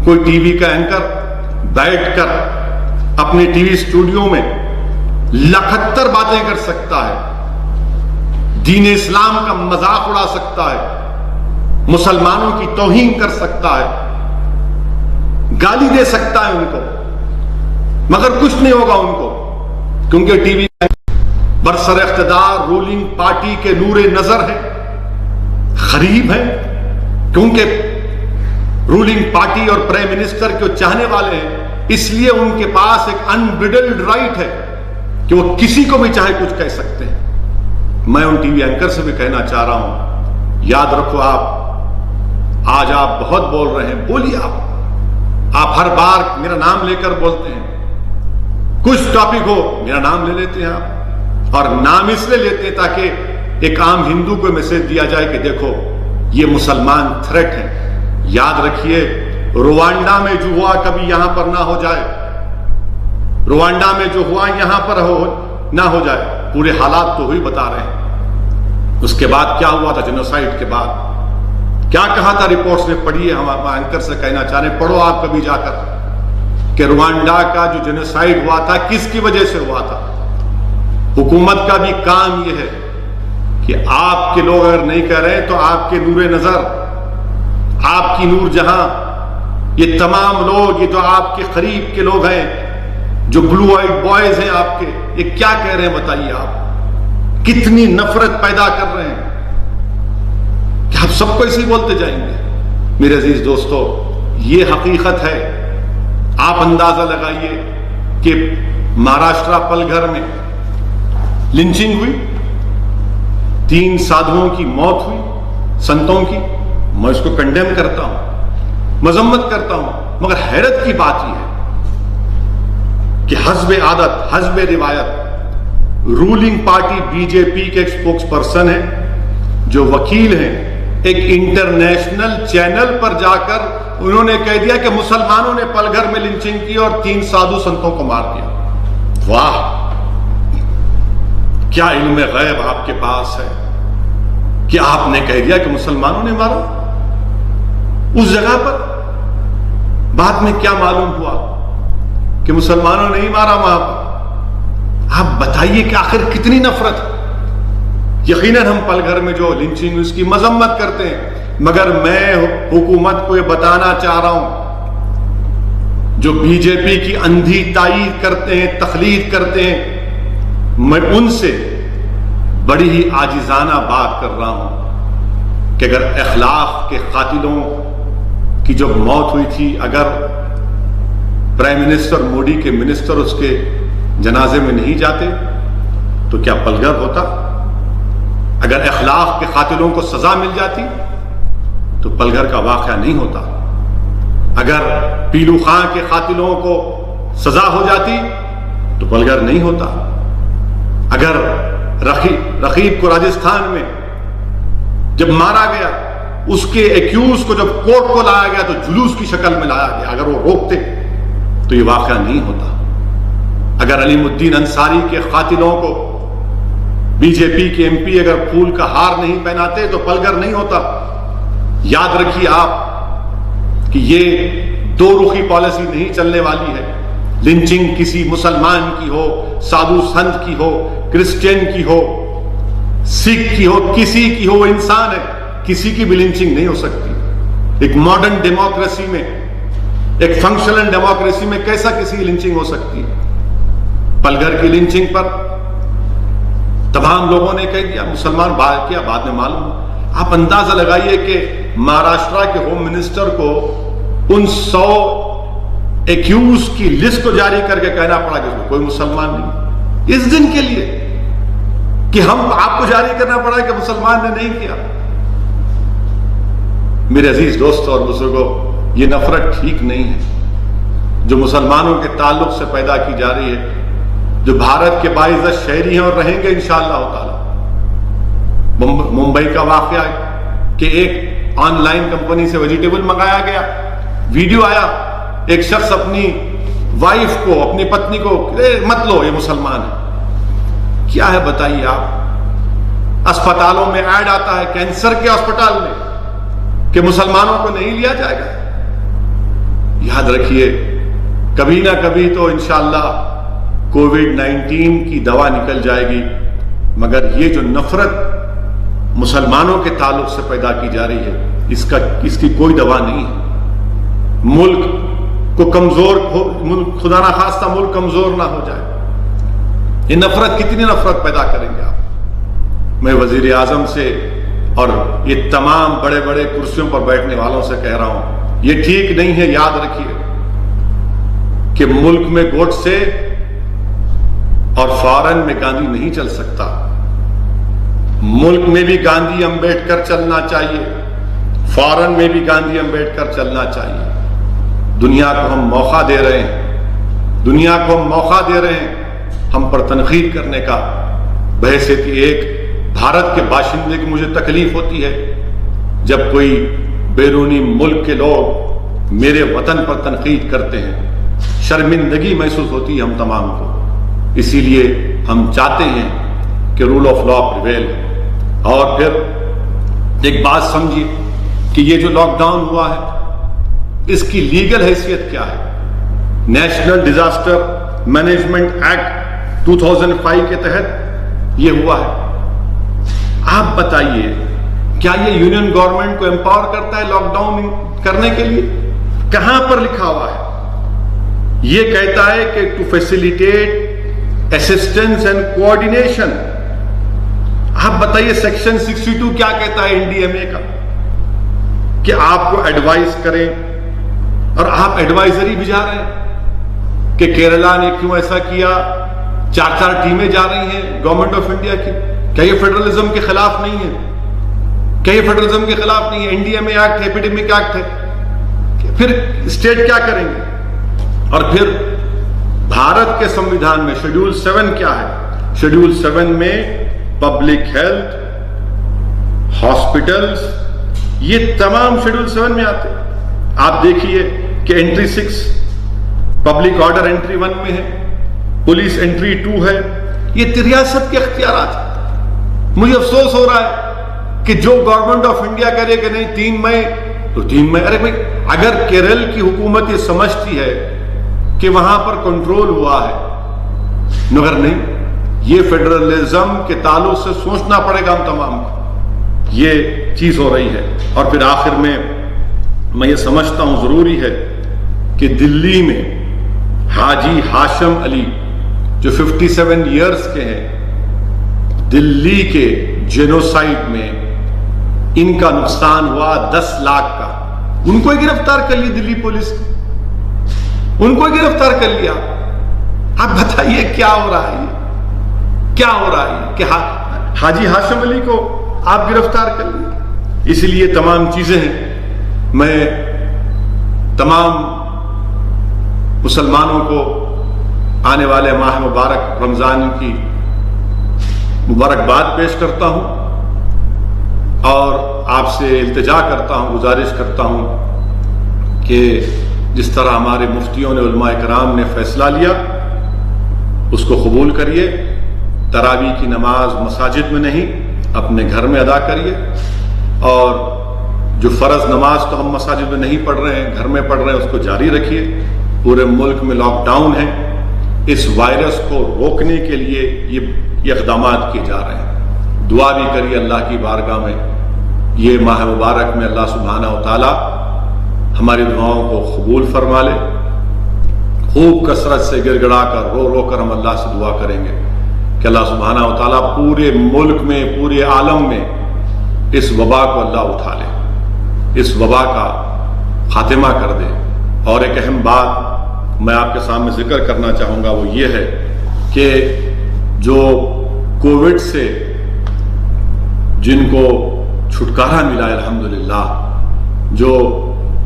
کوئی T V کا anchor بیٹھ کر اپنے ٹی وی اسٹوڈیو میں 71 باتیں کر سکتا ہے، دین اسلام کا مذاق اڑا سکتا ہے، مسلمانوں کی توہین کر سکتا ہے، گالی دے سکتا ہے ان کو، مگر کچھ نہیں ہوگا ان کو، کیونکہ ٹی وی برسر اقتدار رولنگ پارٹی کے نور نظر ہے، غریب ہے، کیونکہ رولنگ پارٹی اور پرائم منسٹر کے چاہنے والے ہیں، اس لیے ان کے پاس ایک انبریڈلڈ رائٹ ہے کہ وہ کسی کو بھی چاہے کچھ کہہ سکتے ہیں۔ میں ان ٹی وی اینکر سے بھی کہنا چاہ رہا ہوں، یاد رکھو آج آپ بہت بول رہے ہیں، بولیے آپ ہر بار میرا نام لے کر بولتے ہیں، کچھ ٹاپک ہو میرا نام لے لیتے ہیں آپ، اور نام اس لیے لیتے ہیں تاکہ ایک عام ہندو کو میسج دیا جائے کہ دیکھو یہ مسلمان تھریٹ ہیں۔ یاد رکھیے روانڈا میں جو ہوا کبھی یہاں پر نہ ہو جائے، روانڈا میں جو ہوا یہاں پر نہ ہو جائے، پورے حالات تو وہی بتا رہے ہیں۔ اس کے بعد کیا ہوا تھا جینوسائیڈ کے بعد، کیا کہا تھا رپورٹس میں، پڑھیے، ہم اینکر سے کہنا چاہ رہے ہیں پڑھو آپ کبھی جا کر کہ روانڈا کا جو جینوسائیڈ ہوا تھا کس کی وجہ سے ہوا تھا۔ حکومت کا بھی کام یہ ہے کہ آپ کے لوگ اگر نہیں کہہ رہے تو آپ کے نور نظر، آپ کی نور جہاں، یہ تمام لوگ، یہ جو آپ کے قریب کے لوگ ہیں، جو بلو آئیڈ بوائز ہیں آپ کے، یہ کیا کہہ رہے ہیں بتائیے، آپ کتنی نفرت پیدا کر رہے ہیں کہ آپ سب کو اسی بولتے جائیں گے۔ میرے عزیز دوستو، یہ حقیقت ہے۔ آپ اندازہ لگائیے کہ مہاراشٹرا پلگھر میں لنچنگ ہوئی، 3 سادھوؤں کی موت ہوئی، سنتوں کی۔ میں اس کو کنڈیم کرتا ہوں، مذمت کرتا ہوں، مگر حیرت کی بات یہ ہے کہ حسب عادت، حسب روایت، رولنگ پارٹی بی جے پی کے ایک اسپوکس پرسن ہیں جو وکیل ہیں، ایک انٹرنیشنل چینل پر جا کر انہوں نے کہہ دیا کہ مسلمانوں نے پلگھر میں لنچنگ کی اور 3 سادھو سنتوں کو مار دیا۔ واہ، کیا علم غیب آپ کے پاس ہے کہ آپ نے کہہ دیا کہ مسلمانوں نے مارا اس جگہ پر۔ بعد میں کیا معلوم ہوا کہ مسلمانوں نے ہی مارا وہاں پر۔ آپ بتائیے کہ آخر کتنی نفرت ہے۔ یقیناً ہم پلگھر میں جو لنچنگ اس کی مذمت کرتے ہیں، مگر میں حکومت کو یہ بتانا چاہ رہا ہوں جو بی جے پی کی اندھی تائید کرتے ہیں، تقلید کرتے ہیں، میں ان سے بڑی ہی عاجزانہ بات کر رہا ہوں کہ اگر اخلاق کے قاتلوں کی جو موت ہوئی تھی، اگر پرائم منسٹر مودی کے منسٹر اس کے جنازے میں نہیں جاتے تو کیا پلگھر ہوتا؟ اگر اخلاق کے قاتلوں کو سزا مل جاتی تو پلگھر کا واقعہ نہیں ہوتا۔ اگر پیلو خان کے قاتلوں کو سزا ہو جاتی تو پلگھر نہیں ہوتا۔ اگر رقیب کو راجستھان میں جب مارا گیا، اس کے ایکیوز کو جب کورٹ کو لایا گیا تو جلوس کی شکل میں لایا گیا، اگر وہ روکتے تو یہ واقعہ نہیں ہوتا۔ اگر علیم الدین انصاری کے قاتلوں کو بی جے پی کے ایم پی اگر پھول کا ہار نہیں پہناتے تو پلگھر نہیں ہوتا۔ یاد رکھیے آپ کہ یہ 2 رخی پالیسی نہیں چلنے والی ہے۔ لنچنگ کسی مسلمان کی ہو، سادھو سنت کی ہو، کرسچین کی ہو، سکھ کی ہو، کسی کی ہو، انسان ہے، کسی کی بھی لنچنگ نہیں ہو سکتی۔ ایک ماڈرن ڈیموکریسی میں، ایک فنکشنل ڈیموکریسی میں کیسا کسی کی لنچنگ ہو سکتی ہے؟ پلگھر کی لنچنگ پر تمام لوگوں نے کہہ دیا مسلمان کیا، بعد میں معلوم۔ آپ اندازہ لگائیے کہ مہاراشٹرا کے ہوم منسٹر کو ان 100 ایکیوز کی لسٹ کو جاری کر کے کہنا پڑا کہ اس میں کوئی مسلمان نہیں، اس دن کے لیے کہ ہم آپ کو جاری کرنا پڑا کہ مسلمان نے نہیں کیا۔ میرے عزیز دوستوں اور بزرگوں، یہ نفرت ٹھیک نہیں ہے جو مسلمانوں کے تعلق سے پیدا کی جا رہی ہے، جو بھارت کے باعزت شہری ہیں اور رہیں گے انشاءاللہ تعالی۔ ممبئی کا واقعہ ہے کہ ایک آن لائن کمپنی سے ویجیٹیبل منگایا گیا، ویڈیو آیا، ایک شخص اپنی وائف کو، اپنی پتنی کو مت لو یہ مسلمان ہے۔ کیا ہے بتائیے آپ؟ اسپتالوں میں ایڈ آتا ہے کینسر کے ہسپتال میں کہ مسلمانوں کو نہیں لیا جائے گا۔ याद रखिए, कभी ना कभी तो इंशाअल्लाह कोविड-19 की दवा निकल जाएगी, मगर ये जो नफरत मुसलमानों के ताल्लुक से पैदा की जा रही है, इसकी कोई दवा नहीं है। मुल्क को कमजोर हो, खुदा ना खास्ता मुल्क कमजोर ना हो जाए। ये नफरत, कितनी नफरत पैदा करेंगे आप। मैं वजीर आजम से और ये तमाम बड़े बड़े कुर्सियों पर बैठने वालों से कह रहा हूं, ये ठीक नहीं है। याद रखिए कि मुल्क में गोडसे और फॉरेन में गांधी नहीं चल सकता। मुल्क में भी गांधी अंबेडकर चलना चाहिए, फॉरेन में भी गांधी अंबेडकर चलना चाहिए। दुनिया को हम मौका दे रहे हैं, दुनिया को हम मौका दे रहे हैं हम पर तनकीद करने का। बहैसियत एक भारत के बाशिंदे की मुझे तकलीफ होती है जब कोई बैरूनी मुल्क के लोग मेरे वतन पर तनकीद करते हैं, शर्मिंदगी महसूस होती है हम तमाम को। इसीलिए हम चाहते हैं कि रूल ऑफ लॉ प्रिवेल। और फिर एक बात समझिए कि ये जो लॉकडाउन हुआ है, इसकी लीगल हैसियत क्या है। नेशनल डिजास्टर मैनेजमेंट एक्ट 2005 के तहत ये हुआ है। आप बताइए, क्या ये यूनियन गवर्नमेंट को एम्पावर करता है लॉकडाउन करने के लिए? कहां पर लिखा हुआ है? ये कहता है कि to facilitate assistance and coordination. आप बताइए सेक्शन 62 क्या कहता है एनडीएमए का, कि आपको एडवाइस करें। और आप एडवाइजरी भी जा रहे हैं कि केरला ने क्यों ऐसा किया, 4-4 टीमें जा रही हैं गवर्नमेंट ऑफ इंडिया की। क्या ये फेडरलिज्म के खिलाफ नहीं है? क्या ये फेडरलिज्म के खिलाफ नहीं है? एनडीएमए एक्ट है, एपिडेमिक एक्ट है। फिर स्टेट क्या करेंगे? और फिर भारत के संविधान में शेड्यूल 7 क्या है? शेड्यूल 7 में पब्लिक हेल्थ, हॉस्पिटल्स, ये तमाम शेड्यूल 7 में आते हैं। आप देखिए कि एंट्री 6 पब्लिक ऑर्डर एंट्री 1 में है, पुलिस एंट्री 2 है। ये रियासत के इख्तियारात हैं। मुझे अफसोस हो रहा है कि जो गवर्नमेंट ऑफ इंडिया करे कि नहीं 3 मई तो 3 मई। अरे भाई, अगर केरल की हुकूमत ये समझती है कि वहां पर कंट्रोल हुआ है, मगर नहीं, ये फेडरलिज्म के ताल्लुक से सोचना पड़ेगा हम तमाम को। ये चीज हो रही है। और फिर आखिर में मैं ये समझता हूं जरूरी है कि दिल्ली में हाजी हाशिम अली जो 57 इयर्स के हैं, दिल्ली के जेनोसाइड में इनका नुकसान हुआ 10 लाख का। उनको ही गिरफ्तार कर ली दिल्ली पुलिस ने, उनको ही गिरफ्तार कर लिया। आप बताइए क्या हो रहा है? क्या हो रहा है कि हाजी हाशिम अली को आप गिरफ्तार कर लिए? इसलिए तमाम चीजें हैं। मैं तमाम मुसलमानों को आने वाले माह मुबारक रमजान की मुबारकबाद पेश करता हूं और आपसे इल्तिजा करता हूं, गुजारिश करता हूं कि जिस तरह हमारे मुफ्तियों ने, उलमा इकराम ने फैसला लिया, उसको कबूल करिए। तरावी की नमाज मसाजिद में नहीं, अपने घर में अदा करिए। और जो फर्ज नमाज तो हम मसाजिद में नहीं पढ़ रहे हैं, घर में पढ़ रहे हैं, उसको जारी रखिए। पूरे मुल्क में लॉकडाउन है, इस वायरस को रोकने के लिए ये इक़दाम किए जा रहे हैं। दुआ भी करिए अल्लाह की बारगाह में, ये माह मुबारक में अल्लाह सुब्हानहू व तआला हमारी दुआओं को कबूल फरमा ले। खूब कसरत से गिड़गिड़ा कर, रो रो कर हम अल्लाह से दुआ करेंगे कि अल्लाह सुब्हानहू व तआला पूरे मुल्क में, पूरे आलम में इस वबा को अल्लाह उठा ले, इस वबा का खातिमा कर दे। और एक अहम बात मैं आपके सामने जिक्र करना चाहूंगा, वो ये है कि जो कोविड से जिनको छुटकारा मिला अल्हम्दुलिल्लाह, जो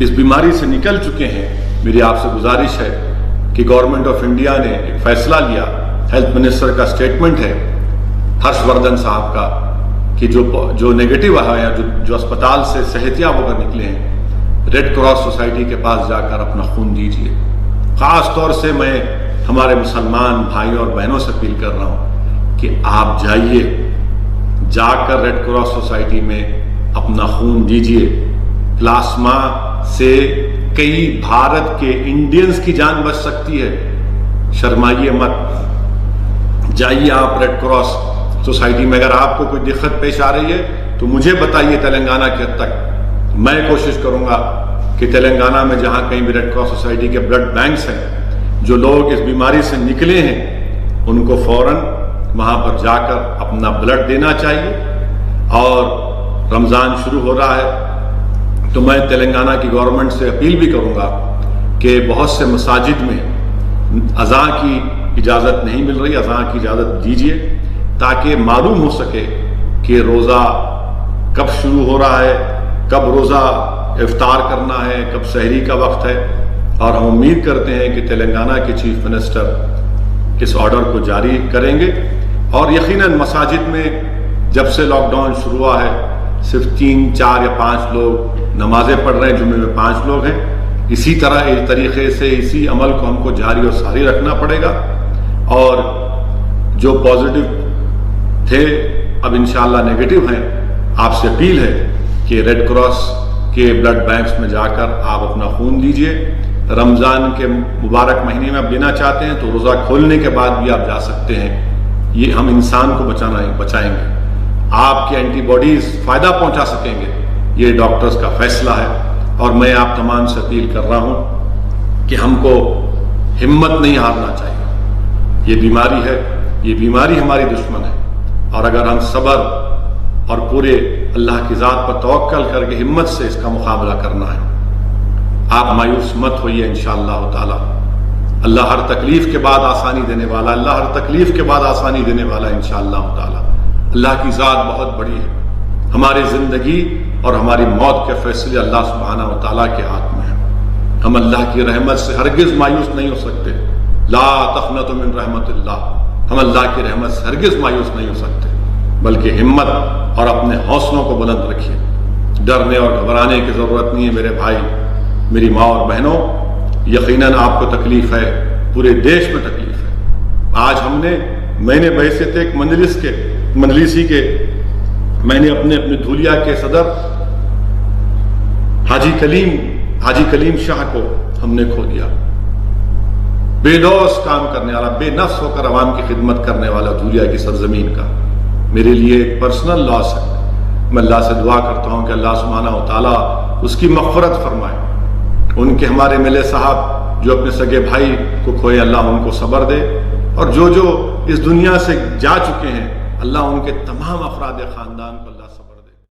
इस बीमारी से निकल चुके हैं, मेरी आपसे गुजारिश है कि गवर्नमेंट ऑफ इंडिया ने एक फैसला लिया, हेल्थ मिनिस्टर का स्टेटमेंट है हर्षवर्धन साहब का, कि जो नेगेटिव है या जो अस्पताल से सेहतियाब होकर निकले हैं, रेड क्रॉस सोसाइटी के पास जाकर अपना खून दीजिए। खास तौर से मैं हमारे मुसलमान भाइयों और बहनों से अपील कर रहा हूं कि आप जाइए, जाकर रेड क्रॉस सोसाइटी में अपना खून दीजिए। प्लाज्मा से कई भारत के इंडियंस की जान बच सकती है। शर्माइए मत, जाइए आप रेड क्रॉस सोसाइटी में। अगर आपको कोई दिक्कत पेश आ रही है तो मुझे बताइए तेलंगाना के हद तक। मैं कोशिश करूंगा कि तेलंगाना में जहां कहीं भी रेड क्रॉस सोसाइटी के ब्लड बैंक्स हैं, जो लोग इस बीमारी से निकले हैं उनको फौरन वहां पर जाकर अपना ब्लड देना चाहिए। और रमजान शुरू हो रहा है तो मैं तेलंगाना की गवर्नमेंट से अपील भी करूंगा कि बहुत से मसाजिद में अज़ां की इजाज़त नहीं मिल रही, अज़ां की इजाज़त दीजिए ताकि मालूम हो सके कि रोज़ा कब शुरू हो रहा है, कब रोज़ा इफ्तार करना है, कब सहरी का वक्त है। और हम उम्मीद करते हैं कि तेलंगाना के चीफ मिनिस्टर इस ऑर्डर को जारी करेंगे। और यकीनन मसाजिद में जब से लॉकडाउन शुरू हुआ है सिर्फ 3, 4 या 5 लोग नमाजें पढ़ रहे हैं, जुम्मे में 5 लोग हैं। इसी तरह इस तरीके से इसी अमल को हमको जारी और सारी रखना पड़ेगा। और जो पॉजिटिव थे अब इंशाअल्लाह नेगेटिव हैं, आपसे अपील है कि रेड क्रॉस के ब्लड बैंक्स में जाकर आप अपना खून दीजिए। रमजान के मुबारक महीने में आप लेना चाहते हैं तो रोजा खोलने के बाद भी आप जा सकते हैं। ये हम इंसान को बचाएंगे, आपके एंटीबॉडीज फायदा पहुंचा सकेंगे। ये डॉक्टर्स का फैसला है। और मैं आप तमाम से अपील कर रहा हूं कि हमको हिम्मत नहीं हारना चाहिए। ये बीमारी है, ये बीमारी हमारी दुश्मन है। और अगर हम सब्र और पूरे अल्लाह की ज़ात पर तवक्कल करके हिम्मत से इसका मुकाबला करना है, आप मायूस मत होइए। इंशाअल्लाह ताला अल्लाह हर तकलीफ के बाद आसानी देने वाला, अल्लाह हर तकलीफ के बाद आसानी देने वाला इंशाअल्लाह ताला। अल्लाह की ज़ात बहुत बड़ी है। हमारी जिंदगी और हमारी मौत के फैसले अल्लाह सुब्हानहू व तआला के हाथ में है। हम अल्लाह की रहमत से हरगिज मायूस नहीं हो सकते। ला तक़नतु मिन रहमतिल्लाह, हम अल्लाह की रहमत से हरगिज मायूस नहीं हो सकते, बल्कि हिम्मत और अपने हौसलों को बुलंद रखिए। डरने और घबराने की जरूरत नहीं है मेरे भाई, मेरी माँ और बहनों। यकीनन आपको तकलीफ है, पूरे देश में तकलीफ है। आज मैंने बहैसियत एक मंजलिसी के मैंने अपने धूलिया के सदर हाजी कलीम शाह को हमने खो दिया। बेलौस काम करने वाला, बेनफ्स होकर आवाम की खिदमत करने वाला धूलिया की सरजमीन का मेरे लिए एक पर्सनल लॉस है। मैं अल्लाह से दुआ करता हूं कि अल्लाह सुब्हानहू व तआला उसकी मग़फ़िरत फरमाए। उनके हमारे मिले साहब जो अपने सगे भाई को खोए, अल्लाह उनको सब्र दे। और जो इस दुनिया से जा चुके हैं, अल्लाह उनके तमाम अफराद खानदान को